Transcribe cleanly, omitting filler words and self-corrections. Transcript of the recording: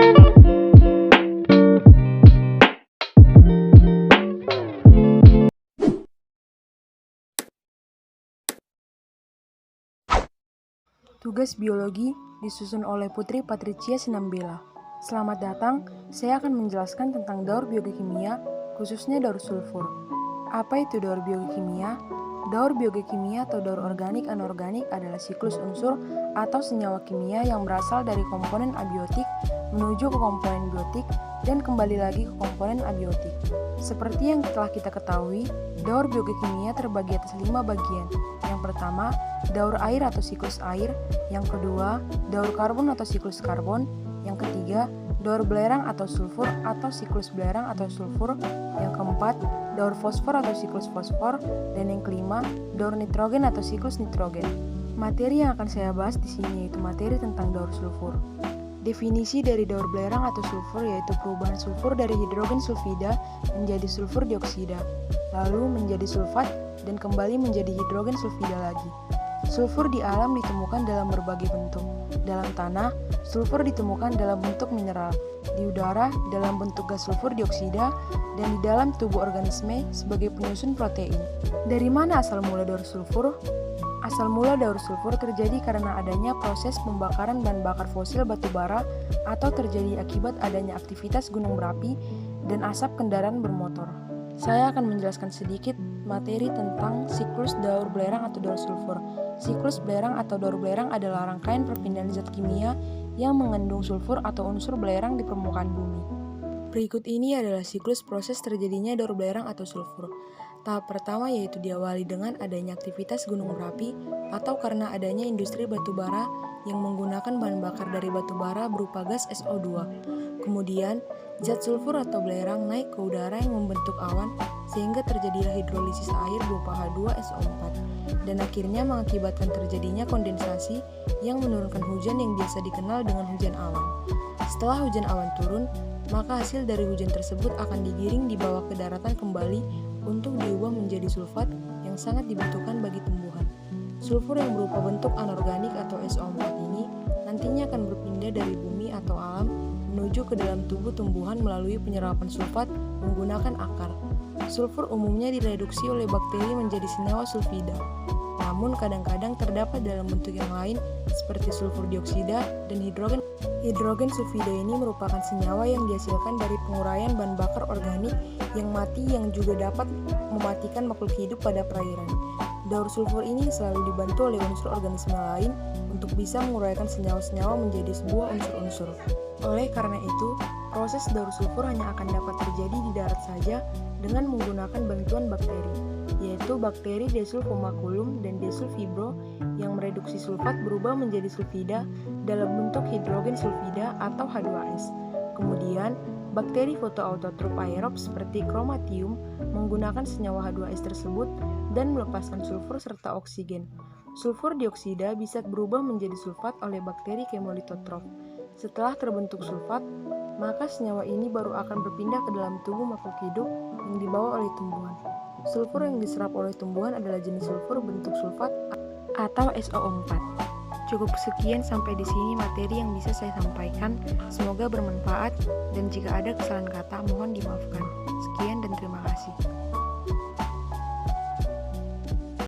Tugas biologi disusun oleh Putri Patricia Sinambela. Selamat datang, saya akan menjelaskan tentang daur biokimia, khususnya daur sulfur. Apa itu daur biokimia? Daur biokimia atau daur organik anorganik adalah siklus unsur atau senyawa kimia yang berasal dari komponen abiotik menuju ke komponen biotik dan kembali lagi ke komponen abiotik. Seperti yang telah kita ketahui, daur biokimia terbagi atas 5 bagian. Yang pertama, daur air atau siklus air. Yang kedua, daur karbon atau siklus karbon. Yang ketiga, daur belerang atau sulfur atau siklus belerang atau sulfur. Yang keempat, daur fosfor atau siklus fosfor. Dan yang kelima, daur nitrogen atau siklus nitrogen. Materi yang akan saya bahas di sini yaitu materi tentang daur sulfur. Definisi dari daur belerang atau sulfur yaitu perubahan sulfur dari hidrogen sulfida menjadi sulfur dioksida, lalu menjadi sulfat dan kembali menjadi hidrogen sulfida lagi. Sulfur di alam ditemukan dalam berbagai bentuk. Dalam tanah, sulfur ditemukan dalam bentuk mineral, di udara dalam bentuk gas sulfur dioksida, dan di dalam tubuh organisme sebagai penyusun protein. Dari mana asal mula daur sulfur? Asal mula daur sulfur terjadi karena adanya proses pembakaran bahan bakar fosil batu bara atau terjadi akibat adanya aktivitas gunung berapi dan asap kendaraan bermotor. Saya akan menjelaskan sedikit materi tentang siklus daur belerang atau daur sulfur. Siklus belerang atau daur belerang adalah rangkaian perpindahan zat kimia yang mengandung sulfur atau unsur belerang di permukaan bumi. Berikut ini adalah siklus proses terjadinya daur belerang atau sulfur. Tahap pertama yaitu diawali dengan adanya aktivitas gunung berapi atau karena adanya industri batu bara yang menggunakan bahan bakar dari batu bara berupa gas SO2. Kemudian, zat sulfur atau belerang naik ke udara yang membentuk awan sehingga terjadilah hidrolisis air berupa H2SO4 dan akhirnya mengakibatkan terjadinya kondensasi yang menurunkan hujan yang biasa dikenal dengan hujan awan. Setelah hujan awan turun, maka hasil dari hujan tersebut akan digiring dibawa ke daratan kembali untuk diubah menjadi sulfat yang sangat dibutuhkan bagi tumbuhan. Sulfur yang berupa bentuk anorganik atau SO4 ini nantinya akan berpindah dari bumi atau alam menuju ke dalam tubuh tumbuhan melalui penyerapan sulfat menggunakan akar. Sulfur umumnya direduksi oleh bakteri menjadi senyawa sulfida. Namun kadang-kadang terdapat dalam bentuk yang lain seperti sulfur dioksida dan hidrogen. Hidrogen sulfida ini merupakan senyawa yang dihasilkan dari penguraian bahan bakar organik yang mati yang juga dapat mematikan makhluk hidup pada perairan. Daur sulfur ini selalu dibantu oleh unsur organisme lain untuk bisa menguraikan senyawa-senyawa menjadi sebuah unsur-unsur. Oleh karena itu, proses daur sulfur hanya akan dapat terjadi di darat saja dengan menggunakan bantuan bakteri, yaitu bakteri Desulfomaculum dan Desulfibro yang mereduksi sulfat berubah menjadi sulfida dalam bentuk hidrogen sulfida atau H2S. Kemudian, bakteri fotoautotrof aerob seperti Chromatium menggunakan senyawa H2S tersebut dan melepaskan sulfur serta oksigen. Sulfur dioksida bisa berubah menjadi sulfat oleh bakteri chemolitotrof. Setelah terbentuk sulfat, maka senyawa ini baru akan berpindah ke dalam tubuh makhluk hidup yang dibawa oleh tumbuhan. Sulfur yang diserap oleh tumbuhan adalah jenis sulfur bentuk sulfat atau SO4. Cukup sekian sampai di sini materi yang bisa saya sampaikan. Semoga bermanfaat dan jika ada kesalahan kata mohon dimaafkan. Sekian dan terima kasih.